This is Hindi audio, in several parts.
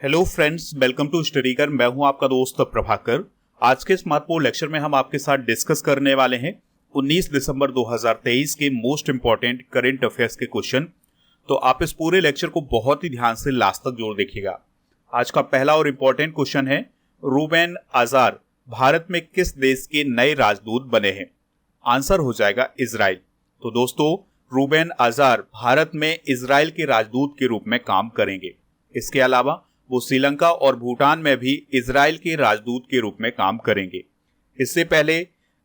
Hello friends, welcome to Studykar. मैं हूं आपका दोस्त प्रभाकर। आज के इस महत्वपूर्ण लेक्चर में हम आपके साथ डिस्कस करने वाले हैं 19 दिसंबर 2023 के मोस्ट इंपॉर्टेंट करंट अफेयर्स के क्वेश्चन। तो आप इस पूरे लेक्चर को बहुत ही ध्यान से लास्ट तक जोड़ देखिएगा। आज का पहला और इम्पोर्टेंट क्वेश्चन है, रूबेन अज़ार भारत में किस देश के नए राजदूत बने हैं? आंसर हो जाएगा इजराइल। तो दोस्तों, रूबेन अज़ार भारत में इजराइल के राजदूत के रूप में काम करेंगे। इसके अलावा वो श्रीलंका और भूटान में भी इजराइल के राजदूत के रूप में काम करेंगे। इससे पहले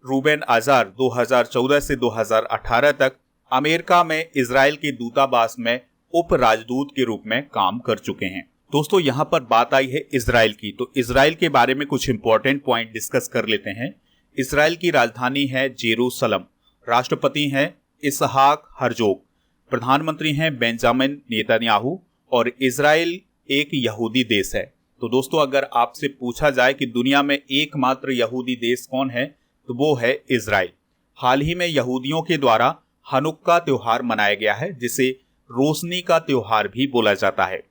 रूबेन अज़ार 2014 से 2018 तक अमेरिका में इजराइल के दूतावास में उप राजदूत के रूप में काम कर चुके हैं। दोस्तों, यहां पर बात आई है इजराइल की, तो इजराइल के बारे में कुछ इंपॉर्टेंट पॉइंट डिस्कस कर लेते हैं। इजराइल की राजधानी है जेरूसलम, राष्ट्रपति हैं इसहाक हर्जोग, प्रधानमंत्री हैं बेंजामिन नेतन्याहू, और इजराइल एक यहूदी देश है। तो दोस्तों, अगर आपसे पूछा जाए कि दुनिया में एकमात्र यहूदी देश कौन है, तो वो है इजराइल। हाल ही में यहूदियों के द्वारा हनुक्का त्योहार मनाया गया है, जिसे रोशनी का त्योहार भी बोला जाता है।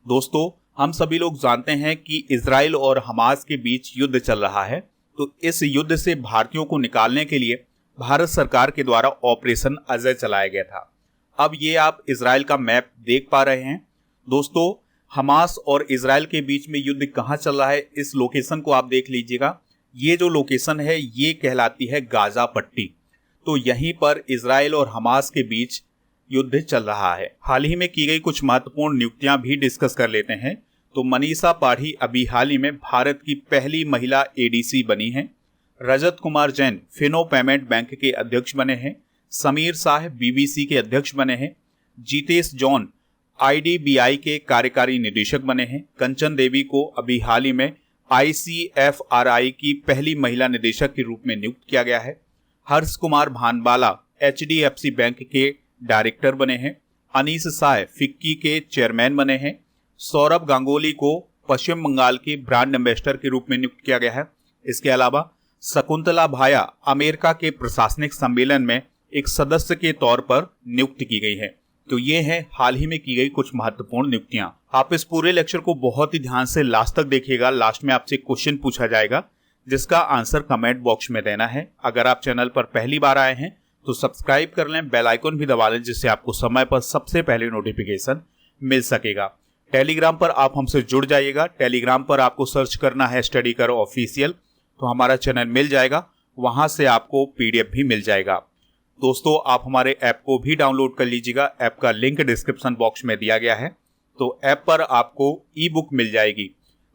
दोस्तों, हम सभी लोग जानते हैं कि इजराइल और हमास के बीच युद्ध चल रहा है। तो इस युद्ध से भारतीयों को निकालने के लिए भारत सरकार के द्वारा ऑपरेशन अजय चलाया गया था। अब ये आप इजराइल का मैप देख पा रहे हैं। दोस्तों, हमास और इजराइल के बीच में युद्ध कहाँ चल रहा है, इस लोकेशन को आप देख लीजिएगा। ये जो लोकेशन है ये कहलाती है गाजा पट्टी। तो यहीं पर इजराइल और हमास के बीच युद्ध चल रहा है। हाल ही में की गई कुछ महत्वपूर्ण नियुक्तियां भी डिस्कस कर लेते हैं। तो मनीषा पाढ़ी अभी हाल ही में भारत की पहली महिला एडीसी बनी है। रजत कुमार जैन फिनो पेमेंट बैंक के अध्यक्ष बने हैं। समीर शाह बीबीसी के अध्यक्ष बने हैं। जीतेश जॉन आईडीबीआई के कार्यकारी निदेशक बने हैं। कंचन देवी को अभी हाल ही में आईसीएफआरआई की पहली महिला निदेशक के रूप में नियुक्त किया गया है। हर्ष कुमार भानवाला एचडीएफसी बैंक के डायरेक्टर बने हैं। अनीस शाह फिक्की के चेयरमैन बने हैं। सौरभ गांगुली को पश्चिम बंगाल के ब्रांड एम्बेसडर के रूप में नियुक्त किया गया है। इसके अलावा शकुंतला भाया अमेरिका के प्रशासनिक सम्मेलन में एक सदस्य के तौर पर नियुक्त की गई है। तो ये है हाल ही में की गई कुछ महत्वपूर्ण नियुक्तियां। आप इस पूरे लेक्चर को बहुत ही ध्यान से लास्ट तक देखिएगा। लास्ट में आपसे क्वेश्चन पूछा जाएगा, जिसका आंसर कमेंट बॉक्स में देना है। अगर आप चैनल पर पहली बार आए हैं तो सब्सक्राइब कर लें, बेल आइकन भी दबा लें, जिससे आपको समय पर सबसे पहले नोटिफिकेशन मिल सकेगा। टेलीग्राम पर आप हमसे जुड़ जाइएगा। टेलीग्राम पर आपको सर्च करना है स्टडीकर ऑफिशियल, तो हमारा चैनल मिल जाएगा। वहां से आपको पीडीएफ भी मिल जाएगा। दोस्तों, आप हमारे ऐप को भी डाउनलोड कर लीजिएगा। ऐप का लिंक डिस्क्रिप्शन बॉक्स में दिया गया है। तो ऐप पर आपको ई बुक मिल जाएगी।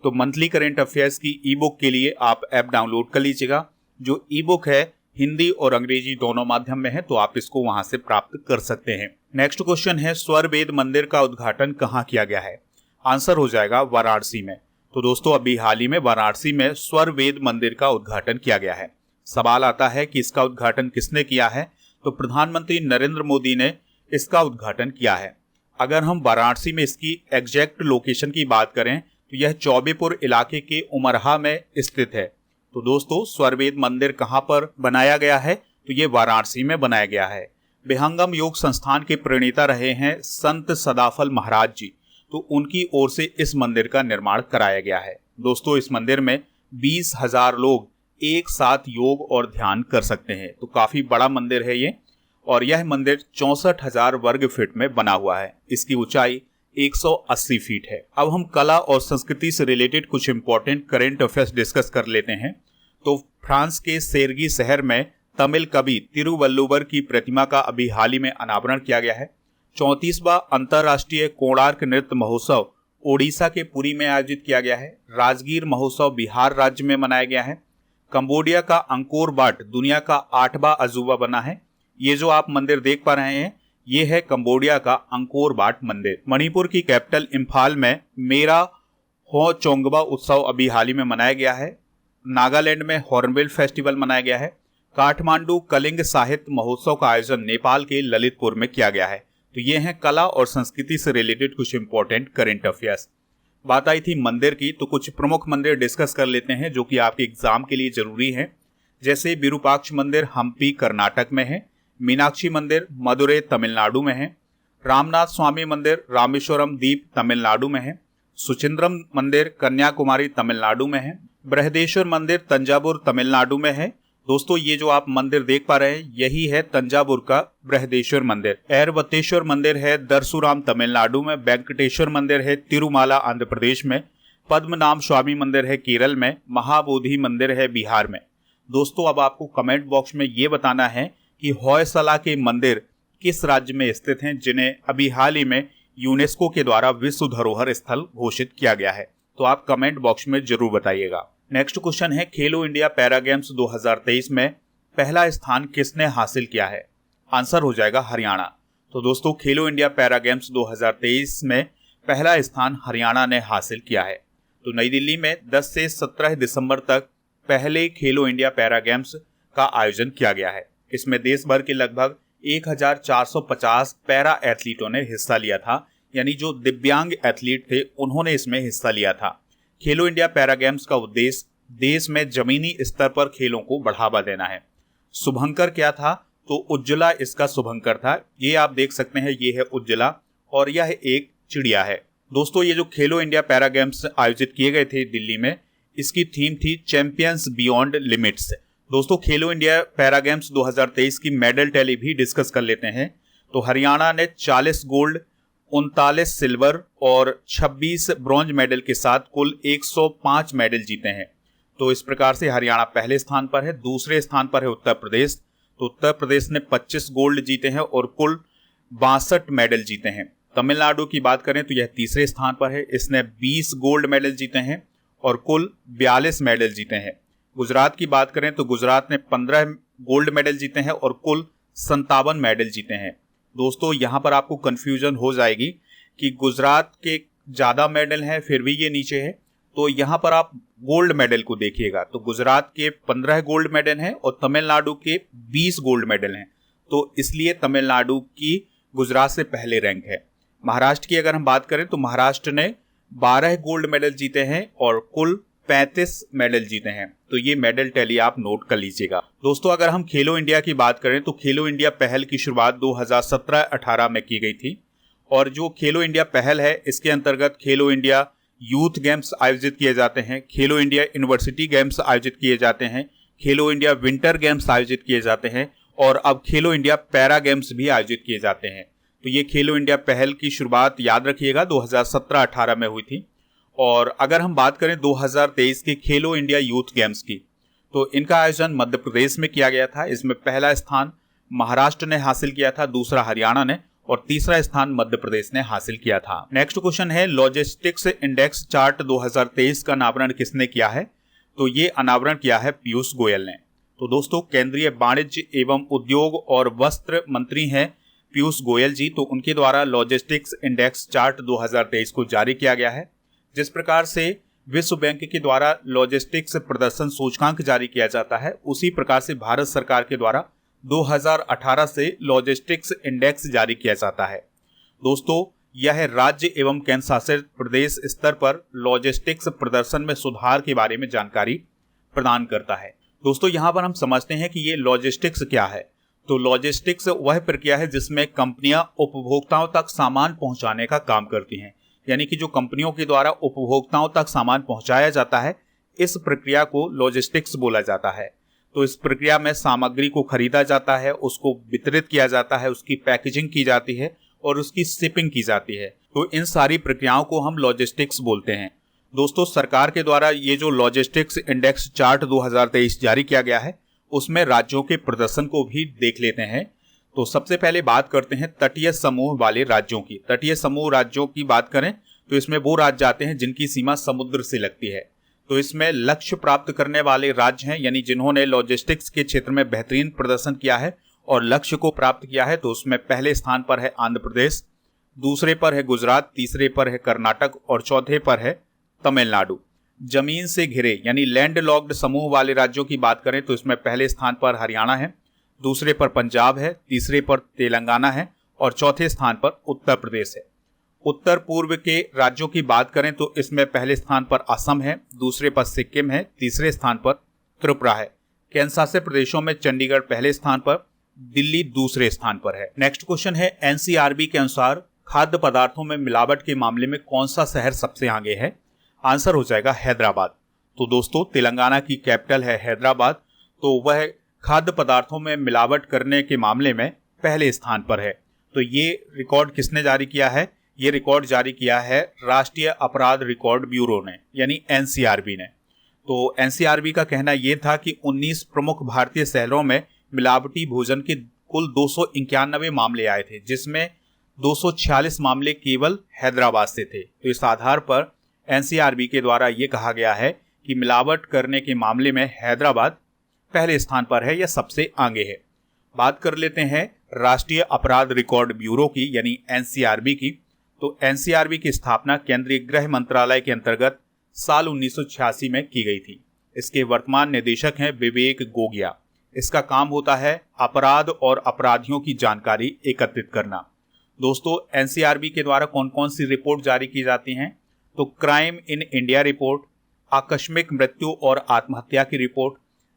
तो मंथली करंट अफेयर्स की ई बुक के लिए आप ऐप डाउनलोड कर लीजिएगा। जो ई बुक है हिंदी और अंग्रेजी दोनों माध्यम में है, तो आप इसको वहां से प्राप्त कर सकते हैं। नेक्स्ट क्वेश्चन है, स्वर वेद मंदिर का उद्घाटन कहाँ किया गया है? आंसर हो जाएगा वाराणसी में। तो दोस्तों, अभी हाल ही में वाराणसी में स्वर वेद मंदिर का उद्घाटन किया गया है। सवाल आता है कि इसका उद्घाटन किसने किया है? तो प्रधानमंत्री नरेंद्र मोदी ने इसका उद्घाटन किया है। अगर हम वाराणसी में इसकी एग्जैक्ट लोकेशन की बात करें तो यह चौबेपुर इलाके के उमरहा में स्थित है। तो दोस्तों, स्वरवेद मंदिर कहां पर बनाया गया है? तो ये वाराणसी में बनाया गया है। विहंगम योग संस्थान के प्रणेता रहे हैं संत सदाफल महाराज जी, तो उनकी ओर से इस मंदिर का निर्माण कराया गया है। दोस्तों, इस मंदिर में 20,000 लोग एक साथ योग और ध्यान कर सकते हैं। तो काफी बड़ा मंदिर है ये, और यह मंदिर 64,000 वर्ग फीट में बना हुआ है। इसकी ऊंचाई 180 फीट है। अब हम कला और संस्कृति से रिलेटेड कुछ इंपॉर्टेंट करंट अफेयर्स डिस्कस कर लेते हैं। तो फ्रांस के सेरगी शहर में तमिल कवि तिरुवल्लुवर की प्रतिमा का अभी हाल ही में अनावरण किया गया है। 34वां अंतर्राष्ट्रीय कोणार्क नृत्य महोत्सव ओडिशा के पुरी में आयोजित किया गया है। राजगीर महोत्सव बिहार राज्य में मनाया गया है। कंबोडिया का अंकोर वाट दुनिया का 8वां अजूबा बना है। ये जो आप मंदिर देख पा रहे हैं, ये है कंबोडिया का अंकोर वाट मंदिर। मणिपुर की कैपिटल इम्फाल में मेरा हो चोंगबा उत्सव अभी हाल ही में मनाया गया है। नागालैंड में हॉर्नबिल फेस्टिवल मनाया गया है। काठमांडू कलिंग साहित्य महोत्सव का आयोजन नेपाल के ललितपुर में किया गया है। तो ये हैं कला और संस्कृति से रिलेटेड कुछ इंपॉर्टेंट करंट अफेयर्स। बात आई थी मंदिर की, तो कुछ प्रमुख मंदिर डिस्कस कर लेते हैं जो कि आपके एग्जाम के लिए जरूरी है। जैसे विरूपाक्ष मंदिर हम्पी कर्नाटक में है। मीनाक्षी मंदिर मदुरै तमिलनाडु में है। रामनाथ स्वामी मंदिर रामेश्वरम द्वीप तमिलनाडु में है। सुचिंद्रम मंदिर कन्याकुमारी तमिलनाडु में है। बृहदेश्वर मंदिर तंजावुर तमिलनाडु में है। दोस्तों ये जो आप मंदिर देख पा रहे हैं यही है तंजावुर का बृहदेश्वर मंदिर। ऐरवतेश्वर मंदिर है दरसुराम तमिलनाडु में। वेंकटेश्वर मंदिर है तिरुमाला आंध्र प्रदेश में। पद्मनाभ स्वामी मंदिर है केरल में। महाबोधि मंदिर है बिहार में। दोस्तों अब आपको कमेंट बॉक्स में ये बताना है कि होयसला के मंदिर किस राज्य में स्थित हैं, जिन्हें अभी हाल ही में यूनेस्को के द्वारा विश्व धरोहर स्थल घोषित किया गया है। तो आप कमेंट बॉक्स में जरूर बताइएगा। नेक्स्ट क्वेश्चन है खेलो इंडिया पैरा गेम्स 2023 में पहला स्थान किसने हासिल किया है? आंसर हो जाएगा हरियाणा। तो दोस्तों खेलो इंडिया पैरा गेम्स 2023 में पहला स्थान हरियाणा ने हासिल किया है। तो नई दिल्ली में 10 से 17 दिसंबर तक पहले खेलो इंडिया पैरा गेम्स का आयोजन किया गया है। इसमें देश भर के लगभग 1450 पैरा एथलीटों ने हिस्सा लिया था, यानी जो दिव्यांग एथलीट थे उन्होंने इसमें हिस्सा लिया था। खेलो इंडिया पैरा गेम्स का उद्देश्य देश में जमीनी स्तर पर खेलों को बढ़ावा देना है। शुभंकर क्या था? तो उज्ज्वला इसका शुभंकर था। ये आप देख सकते हैं, ये है उज्ज्वला और यह एक चिड़िया है। दोस्तों ये जो खेलो इंडिया पैरा गेम्स आयोजित किए गए थे दिल्ली में, इसकी थीम थी चैंपियंस बियॉन्ड लिमिट्स। दोस्तों खेलो इंडिया पैरा गेम्स 2023 की मेडल टैली भी डिस्कस कर लेते हैं। तो हरियाणा ने 40 गोल्ड, 39 सिल्वर और 26 ब्रॉन्ज मेडल के साथ कुल 105 मेडल जीते हैं। तो इस प्रकार से हरियाणा पहले स्थान पर है। दूसरे स्थान पर है उत्तर प्रदेश। तो उत्तर प्रदेश ने 25 गोल्ड जीते हैं और कुल 62 मेडल जीते हैं। तमिलनाडु की बात करें तो यह तीसरे स्थान पर है। इसने 20 गोल्ड मेडल जीते हैं और कुल 42 मेडल जीते हैं। गुजरात की बात करें तो गुजरात ने 15 गोल्ड मेडल जीते हैं और कुल 57 मेडल जीते हैं। दोस्तों यहाँ पर आपको कंफ्यूजन हो जाएगी कि गुजरात के ज़्यादा मेडल हैं फिर भी ये नीचे है। तो यहाँ पर आप गोल्ड मेडल को देखिएगा तो गुजरात के 15 गोल्ड मेडल हैं और तमिलनाडु के 20 गोल्ड मेडल हैं। तो इसलिए तमिलनाडु की गुजरात से पहले रैंक है। महाराष्ट्र की अगर हम बात करें तो महाराष्ट्र ने 12 गोल्ड मेडल जीते हैं और कुल 35 मेडल जीते हैं। तो ये मेडल टैली आप नोट कर लीजिएगा। दोस्तों अगर हम खेलो इंडिया की बात करें तो खेलो इंडिया पहल की शुरुआत 2017-18 में की गई थी और जो खेलो इंडिया पहल है इसके अंतर्गत खेलो इंडिया यूथ गेम्स आयोजित किए जाते हैं, खेलो इंडिया यूनिवर्सिटी गेम्स आयोजित किए जाते हैं, खेलो इंडिया विंटर गेम्स आयोजित किए जाते हैं और अब खेलो इंडिया पैरा गेम्स भी आयोजित किए जाते हैं। तो ये खेलो इंडिया पहल की शुरुआत याद रखिएगा 2017-18 में हुई थी। और अगर हम बात करें 2023 के खेलो इंडिया यूथ गेम्स की तो इनका आयोजन मध्य प्रदेश में किया गया था। इसमें पहला स्थान महाराष्ट्र ने हासिल किया था, दूसरा हरियाणा ने और तीसरा स्थान मध्य प्रदेश ने हासिल किया था। नेक्स्ट क्वेश्चन है लॉजिस्टिक्स इंडेक्स चार्ट 2023 का अनावरण किसने किया है? तो ये अनावरण किया है पीयूष गोयल ने। तो दोस्तों केंद्रीय वाणिज्य एवं उद्योग और वस्त्र मंत्री हैं पीयूष गोयल जी। तो उनके द्वारा लॉजिस्टिक्स इंडेक्स चार्ट 2023 को जारी किया गया है। जिस प्रकार से विश्व बैंक के द्वारा लॉजिस्टिक्स प्रदर्शन सूचकांक जारी किया जाता है, उसी प्रकार से भारत सरकार के द्वारा 2018 से लॉजिस्टिक्स इंडेक्स जारी किया जाता है। दोस्तों यह राज्य एवं केंद्र शासित प्रदेश स्तर पर लॉजिस्टिक्स प्रदर्शन में सुधार के बारे में जानकारी प्रदान करता है। दोस्तों यहाँ पर हम समझते हैं कि ये लॉजिस्टिक्स क्या है। तो लॉजिस्टिक्स वह प्रक्रिया है जिसमें कंपनियां उपभोक्ताओं तक सामान पहुंचाने का काम करती हैं, यानी कि जो कंपनियों के द्वारा उपभोक्ताओं तक सामान पहुंचाया जाता है, इस प्रक्रिया को लॉजिस्टिक्स बोला जाता है। तो इस प्रक्रिया में सामग्री को खरीदा जाता है, उसको वितरित किया जाता है, उसकी पैकेजिंग की जाती है और उसकी शिपिंग की जाती है। तो इन सारी प्रक्रियाओं को हम लॉजिस्टिक्स बोलते हैं। दोस्तों सरकार के द्वारा ये जो लॉजिस्टिक्स इंडेक्स चार्ट 2023 जारी किया गया है उसमें राज्यों के प्रदर्शन को भी देख लेते हैं। तो सबसे पहले बात करते हैं तटीय समूह वाले राज्यों की। तटीय समूह राज्यों की बात करें तो इसमें वो राज्य आते हैं जिनकी सीमा समुद्र से लगती है। तो इसमें लक्ष्य प्राप्त करने वाले राज्य हैं, यानी जिन्होंने लॉजिस्टिक्स के क्षेत्र में बेहतरीन प्रदर्शन किया है और लक्ष्य को प्राप्त किया है। तो उसमें पहले स्थान पर है आंध्र प्रदेश, दूसरे पर है गुजरात, तीसरे पर है कर्नाटक और चौथे पर है तमिलनाडु। जमीन से घिरे यानी लैंड लॉक्ड समूह वाले राज्यों की बात करें तो इसमें पहले स्थान पर हरियाणा है, दूसरे पर पंजाब है, तीसरे पर तेलंगाना है और चौथे स्थान पर उत्तर प्रदेश है। उत्तर पूर्व के राज्यों की बात करें तो इसमें पहले स्थान पर असम है, दूसरे पर सिक्किम है, तीसरे स्थान पर त्रिपुरा है। केंद्र शासित प्रदेशों में चंडीगढ़ पहले स्थान पर, दिल्ली दूसरे स्थान पर है। नेक्स्ट क्वेश्चन है एनसीआरबी के अनुसार खाद्य पदार्थों में मिलावट के मामले में कौन सा शहर सबसे आगे है? आंसर हो जाएगा हैदराबाद। तो दोस्तों तेलंगाना की कैपिटल है हैदराबाद, तो वह खाद्य पदार्थों में मिलावट करने के मामले में पहले स्थान पर है। तो ये रिकॉर्ड किसने जारी किया है? ये रिकॉर्ड जारी किया है राष्ट्रीय अपराध रिकॉर्ड ब्यूरो ने, यानी एनसीआरबी ने। तो एनसीआरबी का कहना यह था कि 19 प्रमुख भारतीय शहरों में मिलावटी भोजन के कुल 291 मामले आए थे, जिसमें 246 मामले केवल हैदराबाद से थे। तो इस आधार पर एनसीआरबी के द्वारा ये कहा गया है कि मिलावट करने के मामले में हैदराबाद पहले स्थान पर है या सबसे आगे है। बात कर लेते हैं राष्ट्रीय अपराध रिकॉर्ड ब्यूरो की, यानी एनसीआरबी की। तो एनसीआरबी की स्थापना केंद्रीय गृह मंत्रालय के अंतर्गत साल 1986 में की गई थी। इसके वर्तमान निदेशक हैं विवेक गोगिया। इसका काम होता है अपराध और अपराधियों की जानकारी एकत्रित करना। दोस्तों एनसीआरबी के द्वारा कौन कौन सी रिपोर्ट जारी की जाती हैं? तो क्राइम इन इंडिया रिपोर्ट, आकस्मिक मृत्यु और आत्महत्या की रिपोर्ट,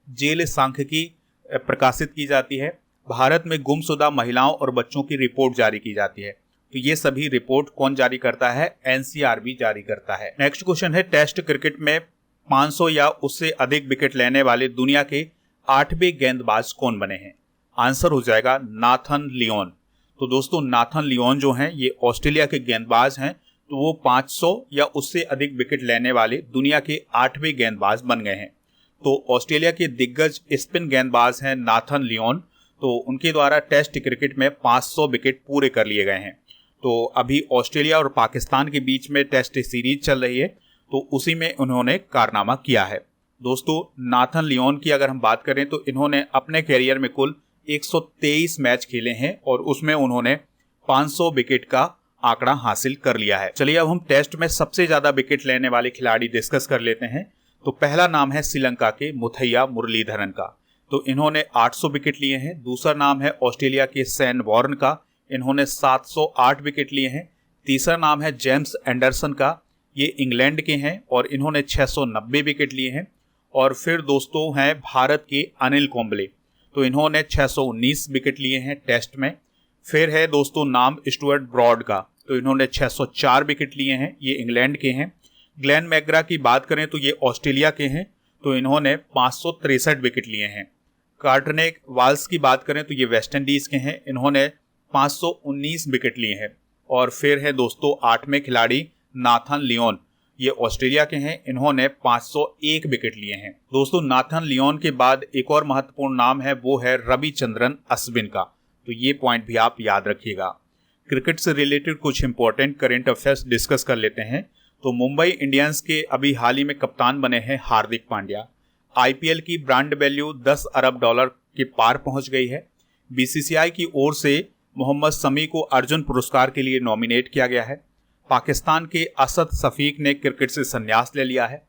जेल सांख्यिकी प्रकाशित की जाती है, भारत में गुमशुदा महिलाओं और बच्चों की रिपोर्ट जारी की जाती है। तो ये सभी रिपोर्ट कौन जारी करता है? एनसीआरबी जारी करता है। नेक्स्ट क्वेश्चन है, टेस्ट क्रिकेट में 500 या उससे अधिक विकेट लेने वाले दुनिया के 8वें गेंदबाज कौन बने हैं? आंसर हो जाएगा नाथन लियोन। तो दोस्तों नाथन लियोन जो हैं ये ऑस्ट्रेलिया के गेंदबाज हैं। तो वो 500 या उससे अधिक विकेट लेने वाले दुनिया के 8वें गेंदबाज बन गए हैं। तो ऑस्ट्रेलिया के दिग्गज स्पिन गेंदबाज हैं नाथन लियोन। तो उनके द्वारा टेस्ट क्रिकेट में 500 विकेट पूरे कर लिए गए हैं। तो अभी ऑस्ट्रेलिया और पाकिस्तान के बीच में टेस्ट सीरीज चल रही है, तो उसी में उन्होंने कारनामा किया है। दोस्तों नाथन लियोन की अगर हम बात करें तो इन्होंने अपने कैरियर में कुल 123 मैच खेले हैं और उसमें उन्होंने 500 विकेट का आंकड़ा हासिल कर लिया है। चलिए अब हम टेस्ट में सबसे ज्यादा विकेट लेने वाले खिलाड़ी डिस्कस कर लेते हैं। तो पहला नाम है श्रीलंका के मुथैया मुरलीधरन का। तो इन्होंने 800 विकेट लिए हैं। दूसरा नाम है ऑस्ट्रेलिया के सैन वॉर्न का, इन्होंने 708 विकेट लिए हैं। तीसरा नाम है जेम्स एंडरसन का, ये इंग्लैंड के हैं और इन्होंने 690 विकेट लिए हैं। और फिर दोस्तों हैं भारत के अनिल कुंबले, तो इन्होंने 619 विकेट लिए हैं टेस्ट में। फिर है दोस्तों नाम स्टुअर्ट ब्रॉड का, तो इन्होंने 604 विकेट लिए हैं, ये इंग्लैंड के हैं। ग्लेन मैकग्रा की बात करें तो ये ऑस्ट्रेलिया के हैं, तो इन्होंने 563 विकेट लिए हैं। कार्टनेक वाल्स की बात करें तो ये वेस्ट इंडीज के हैं, इन्होंने 519 विकेट लिए हैं। और फिर है दोस्तों 8वें खिलाड़ी नाथन लियोन, ये ऑस्ट्रेलिया के हैं, इन्होंने 501 विकेट लिए हैं। दोस्तों नाथन लियोन के बाद एक और महत्वपूर्ण नाम है, वो है रविचंद्रन अश्विन का। तो ये पॉइंट भी आप याद रखिएगा। क्रिकेट से रिलेटेड कुछ इंपॉर्टेंट करंट अफेयर्स डिस्कस कर लेते हैं। तो मुंबई इंडियंस के अभी हाल ही में कप्तान बने हैं हार्दिक पांड्या। आईपीएल की ब्रांड वैल्यू 10 अरब डॉलर के पार पहुंच गई है। बीसीसीआई की ओर से मोहम्मद शमी को अर्जुन पुरस्कार के लिए नॉमिनेट किया गया है। पाकिस्तान के असद शफीक ने क्रिकेट से संन्यास ले लिया है।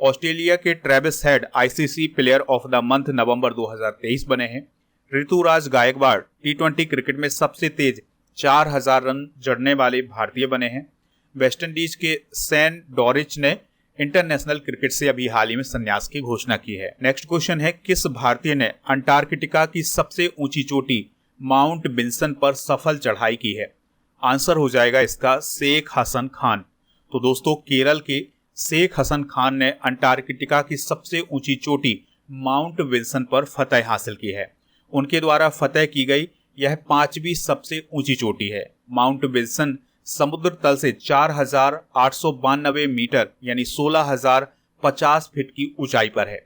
ऑस्ट्रेलिया के Travis Head ICC player of the month November 2023 बने हैं। ऋतुराज गायकवाड़ टी20 क्रिकेट में सबसे तेज 4000 रन जड़ने वाले भारतीय बने हैं। वेस्टइंडीज के सैन डॉरिच ने इंटरनेशनल क्रिकेट से अभी हाल ही में संन्यास की घोषणा की है। नेक्स्ट क्वेश्चन है, किस भारतीय ने अंटार्कटिका की सबसे ऊंची चोटी माउंट विंसन पर सफल चढ़ाई की है? आंसर हो जाएगा इसका शेख हसन खान। तो दोस्तों केरल के शेख हसन खान ने अंटार्कटिका की सबसे ऊंची चोटी माउंट विल्सन पर फतह हासिल की है। उनके द्वारा फतह की गई यह 5वीं सबसे ऊंची चोटी है। माउंट विल्सन समुद्र तल से 4892 मीटर यानी 16050 फीट की ऊंचाई पर है।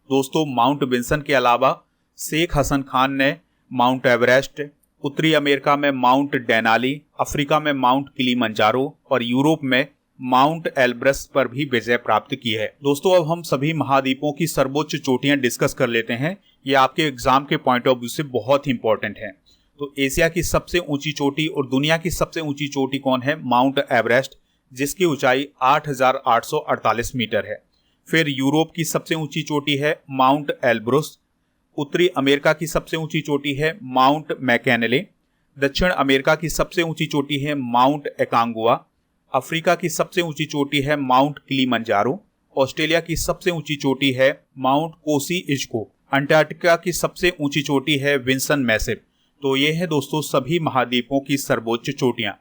दोस्तों माउंट विल्सन के अलावा शेख हसन खान ने माउंट एवरेस्ट, उत्तरी अमेरिका में माउंट डेनाली, अफ्रीका में माउंट किलिमंजारो और यूरोप में माउंट एल्ब्रस पर भी विजय प्राप्त की है। दोस्तों अब हम सभी महाद्वीपों की सर्वोच्च चोटियां डिस्कस कर लेते हैं। ये आपके एग्जाम के पॉइंट ऑफ व्यू से बहुत ही इंपॉर्टेंट है। तो एशिया की सबसे ऊंची चोटी और दुनिया की सबसे ऊंची चोटी कौन है? माउंट एवरेस्ट, जिसकी ऊंचाई 8848 मीटर है। फिर यूरोप की सबसे ऊंची चोटी है माउंट एल्ब्रुस। उत्तरी अमेरिका की सबसे ऊंची चोटी है माउंट मैकेनले। दक्षिण अमेरिका की सबसे ऊंची चोटी है माउंट एकांगुआ। अफ्रीका की सबसे ऊंची चोटी है माउंट किलिमंजारो। ऑस्ट्रेलिया की सबसे ऊंची चोटी है माउंट कोसी इज्को। अंटार्कटिका की सबसे ऊंची चोटी है विंसन मैसिव। तो ये है दोस्तों सभी महाद्वीपों की सर्वोच्च चोटियां।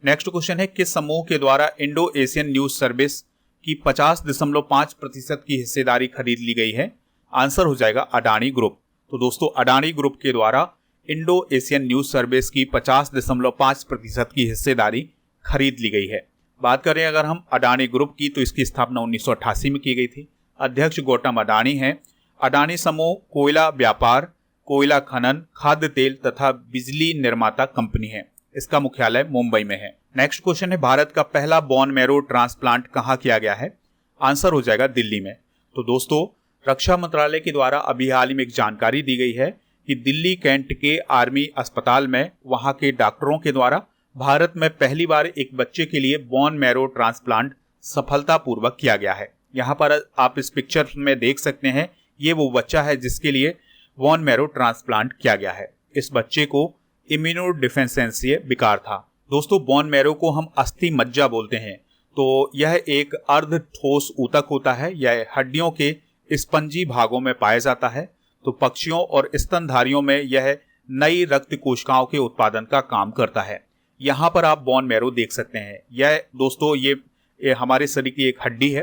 नेक्स्ट क्वेश्चन है, किस समूह के द्वारा इंडो एशियन न्यूज सर्विस की 50.5% की हिस्सेदारी खरीद ली गई है? आंसर हो जाएगा अडानी ग्रुप। तो दोस्तों अडानी ग्रुप के द्वारा इंडो एशियन न्यूज सर्विस की 50.5% की हिस्सेदारी खरीद ली गई है। बात करें अगर हम अडानी ग्रुप की, तो इसकी स्थापना 1988 में की गई थी। अध्यक्ष गौतम अडानी हैं। अडानी समूह कोयला व्यापार, कोयला खनन, खाद्य तेल तथा बिजली निर्माता कंपनी है। इसका मुख्यालय मुंबई में है। नेक्स्ट क्वेश्चन है, भारत का पहला बोन मैरो ट्रांसप्लांट कहाँ किया गया है? आंसर हो जाएगा दिल्ली में। तो दोस्तों रक्षा मंत्रालय के द्वारा अभी हाल ही में एक जानकारी दी गई है कि दिल्ली कैंट के आर्मी अस्पताल में वहां के डॉक्टरों के द्वारा भारत में पहली बार एक बच्चे के लिए बोन मैरो ट्रांसप्लांट सफलतापूर्वक किया गया है। यहाँ पर आप इस पिक्चर में देख सकते हैं, ये वो बच्चा है जिसके लिए बोन मैरो ट्रांसप्लांट किया गया है। इस बच्चे को इम्यूनो डिफिशियंसी विकार था। दोस्तों बोन मैरो को हम अस्थि मज्जा बोलते हैं। तो यह एक अर्ध ठोस ऊतक होता है। यह हड्डियों के स्पंजी भागों में पाया जाता है। तो पक्षियों और स्तनधारियों में यह नई रक्त कोशिकाओं के उत्पादन का काम करता है। यहाँ पर आप बोन मैरो देख सकते हैं। यह दोस्तों ये हमारे शरीर की एक हड्डी है।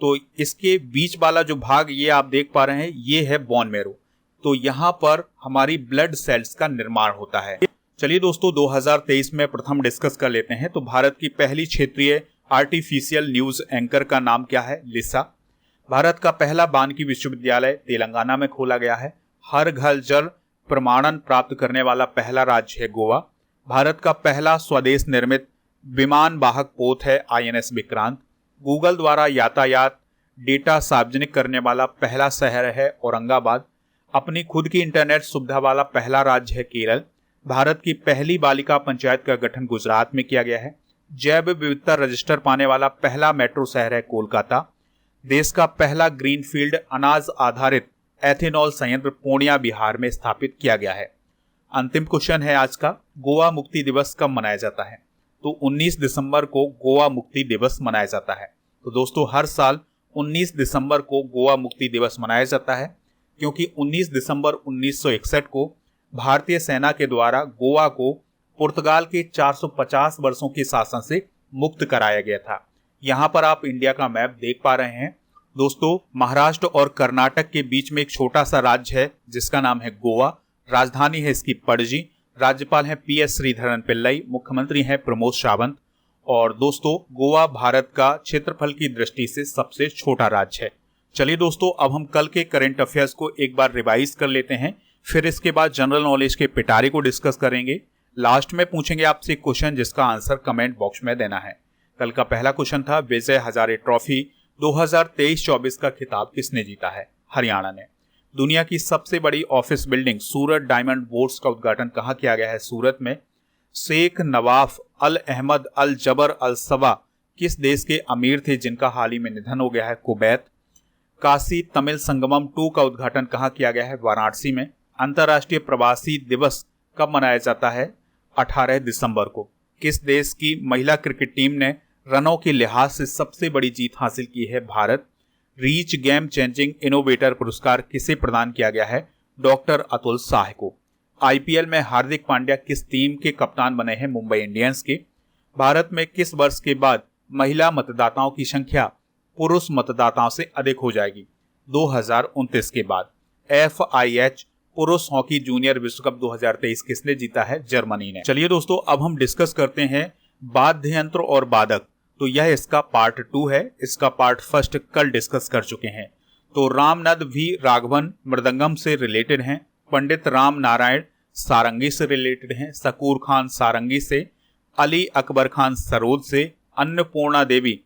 तो इसके बीच वाला जो भाग ये आप देख पा रहे हैं, ये है बोन मैरो। तो यहाँ पर हमारी ब्लड सेल्स का निर्माण होता है। चलिए दोस्तों 2023 में प्रथम डिस्कस कर लेते हैं। तो भारत की पहली क्षेत्रीय आर्टिफिशियल न्यूज एंकर का नाम क्या है? लिसा। भारत का पहला वानिकी विश्वविद्यालय तेलंगाना में खोला गया है। हर घर जल प्रमाणन प्राप्त करने वाला पहला राज्य है गोवा। भारत का पहला स्वदेश निर्मित विमान वाहक पोत है INS विक्रांत। गूगल द्वारा यातायात डेटा सार्वजनिक करने वाला पहला शहर है औरंगाबाद। अपनी खुद की इंटरनेट सुविधा वाला पहला राज्य है केरल। भारत की पहली बालिका पंचायत का गठन गुजरात में किया गया है। जैव विविधता रजिस्टर पाने वाला पहला मेट्रो शहर है कोलकाता। देश का पहला ग्रीनफील्ड अनाज आधारित एथेनॉल संयंत्र पूर्णिया बिहार में स्थापित किया गया है। अंतिम क्वेश्चन है आज का, गोवा मुक्ति दिवस कब मनाया जाता है? तो 19 दिसंबर को गोवा मुक्ति दिवस मनाया जाता है। तो दोस्तों हर साल 19 दिसंबर को गोवा मुक्ति दिवस मनाया जाता है, क्योंकि 19 दिसंबर 1961 को भारतीय सेना के द्वारा गोवा को पुर्तगाल के 450 वर्षों के शासन से मुक्त कराया गया था। यहाँ पर आप इंडिया का मैप देख पा रहे हैं। दोस्तों महाराष्ट्र और कर्नाटक के बीच में एक छोटा सा राज्य है जिसका नाम है गोवा। राजधानी है इसकी पणजी। राज्यपाल हैं PS श्रीधरन पिल्लई। मुख्यमंत्री हैं प्रमोद सावंत। और दोस्तों गोवा भारत का क्षेत्रफल की दृष्टि से सबसे छोटा राज्य है। चलिए दोस्तों अब हम कल के करंट अफेयर्स को एक बार रिवाइज कर लेते हैं, फिर इसके बाद जनरल नॉलेज के पिटारे को डिस्कस करेंगे। लास्ट में पूछेंगे आपसे एक क्वेश्चन जिसका आंसर कमेंट बॉक्स में देना है। कल का पहला क्वेश्चन था, विजय हजारे ट्रॉफी 2023-24 का खिताब किसने जीता है? हरियाणा ने। दुनिया की सबसे बड़ी ऑफिस बिल्डिंग सूरत डायमंड बोर्ड्स का उद्घाटन कहाँ किया गया है? सूरत में। शेख नवाफ अल अहमद अल जबर अल सबा किस देश के अमीर थे जिनका हाल ही में निधन हो गया है? कुवैत। काशी तमिल संगमम 2 का उद्घाटन कहाँ किया गया है? वाराणसी में। अंतर्राष्ट्रीय प्रवासी दिवस कब मनाया जाता है? 18 दिसंबर को। किस देश की महिला क्रिकेट टीम ने रनों के लिहाज से सबसे बड़ी जीत हासिल की है? Bharat. Reach game changing innovator पुरस्कार किसे प्रदान किया गया है? डॉक्टर अतुल साह को। IPL में हार्दिक पांड्या किस टीम के कप्तान बने हैं? मुंबई इंडियंस के। भारत में किस वर्ष के बाद महिला मतदाताओं की संख्या पुरुष मतदाताओं से अधिक हो जाएगी? 2029 के बाद। FIH पुरुष हॉकी जूनियर विश्व कप 2023 किसने जीता है? जर्मनी ने। चलिए दोस्तों अब हम डिस्कस करते हैं वाद्य यंत्र और वादक। तो यह इसका पार्ट 2 है। इसका पार्ट 1 कल डिस्कस कर चुके हैं। तो रामनाथ V राघवन मृदंगम से रिलेटेड हैं। पंडित राम नारायण सारंगी से रिलेटेड हैं। शकूर खान सारंगी से। अली अकबर खान सरोद से। अन्नपूर्णा देवी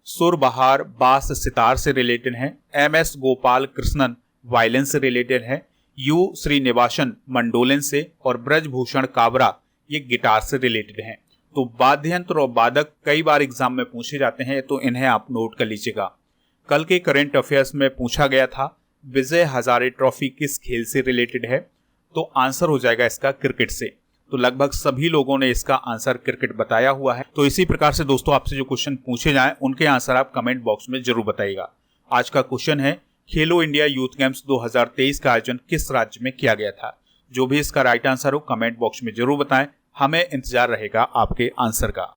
सुरबहार बास सितार से रिलेटेड हैं। MS गोपाल कृष्णन वायलिन से रिलेटेड है। U श्रीनिवासन मंडोलिन से। और ब्रजभूषण काबरा ये गिटार से रिलेटेड हैं। तो वाद्य यंत्र और वादक कई बार एग्जाम में पूछे जाते हैं, तो इन्हें आप नोट कर लीजिएगा। कल के करंट अफेयर्स में पूछा गया था विजय हजारे ट्रॉफी किस खेल से रिलेटेड है? तो आंसर हो जाएगा इसका क्रिकेट से। तो लगभग सभी लोगों ने इसका आंसर क्रिकेट बताया हुआ है। तो इसी प्रकार से दोस्तों आपसे जो क्वेश्चन पूछे जाएं उनके आंसर आप कमेंट बॉक्स में जरूर बताइएगा। आज का क्वेश्चन है, खेलो इंडिया यूथ गेम्स 2023 का आयोजन किस राज्य में किया गया था? जो भी इसका राइट आंसर हो कमेंट बॉक्स में जरूर बताएं। हमें इंतजार रहेगा आपके आंसर का।